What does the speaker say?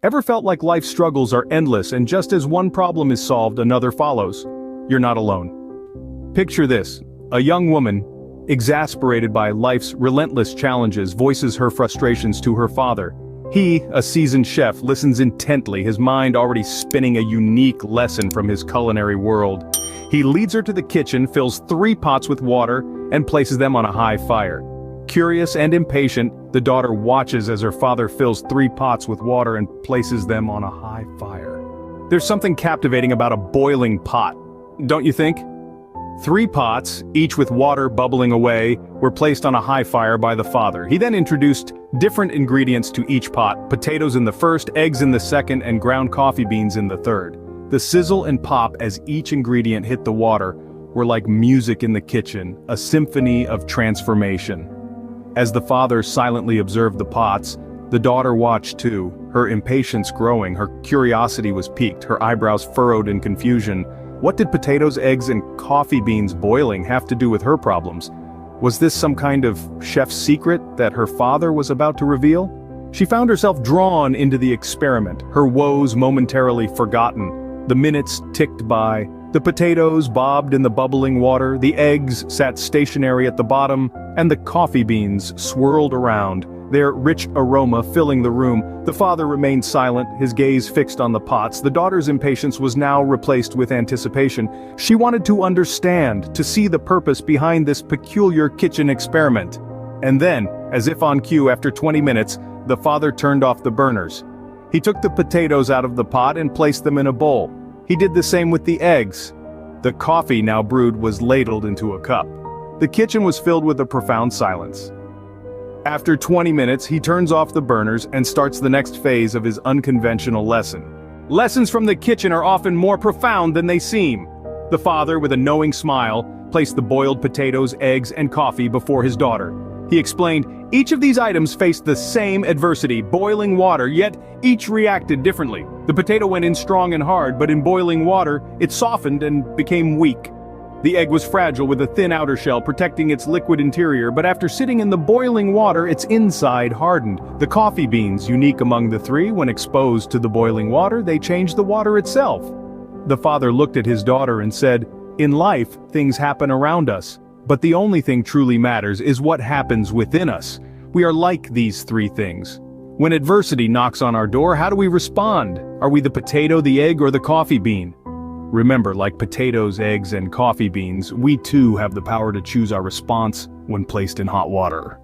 Ever felt like life's struggles are endless and just as one problem is solved, another follows? You're not alone. Picture this: a young woman, exasperated by life's relentless challenges, voices her frustrations to her father. He, a seasoned chef, listens intently, his mind already spinning a unique lesson from his culinary world. He leads her to the kitchen, fills 3 pots with water, and places them on a high fire. Curious and impatient, the daughter watches as her father fills 3 pots with water and places them on a high fire. There's something captivating about a boiling pot, don't you think? 3 pots, each with water bubbling away, were placed on a high fire by the father. He then introduced different ingredients to each pot: potatoes in the first, eggs in the second, and ground coffee beans in the third. The sizzle and pop as each ingredient hit the water were like music in the kitchen, a symphony of transformation. As the father silently observed the pots, the daughter watched too, her impatience growing, her curiosity was piqued, her eyebrows furrowed in confusion. What did potatoes, eggs, and coffee beans boiling have to do with her problems? Was this some kind of chef's secret that her father was about to reveal? She found herself drawn into the experiment, her woes momentarily forgotten. The minutes ticked by. The potatoes bobbed in the bubbling water, the eggs sat stationary at the bottom, and the coffee beans swirled around, their rich aroma filling the room. The father remained silent, his gaze fixed on the pots. The daughter's impatience was now replaced with anticipation. She wanted to understand, to see the purpose behind this peculiar kitchen experiment. And then, as if on cue, after 20 minutes, the father turned off the burners. He took the potatoes out of the pot and placed them in a bowl. He did the same with the eggs. The coffee, now brewed, was ladled into a cup. The kitchen was filled with a profound silence. After 20 minutes, he turns off the burners and starts the next phase of his unconventional lesson. Lessons from the kitchen are often more profound than they seem. The father, with a knowing smile, placed the boiled potatoes, eggs, and coffee before his daughter. He explained, each of these items faced the same adversity, boiling water, yet each reacted differently. The potato went in strong and hard, but in boiling water, it softened and became weak. The egg was fragile with a thin outer shell protecting its liquid interior, but after sitting in the boiling water, its inside hardened. The coffee beans, unique among the 3, when exposed to the boiling water, they changed the water itself. The father looked at his daughter and said, in life, things happen around us, but the only thing truly matters is what happens within us. We are like these 3 things. When adversity knocks on our door, how do we respond? Are we the potato, the egg, or the coffee bean? Remember, like potatoes, eggs, and coffee beans, we too have the power to choose our response when placed in hot water.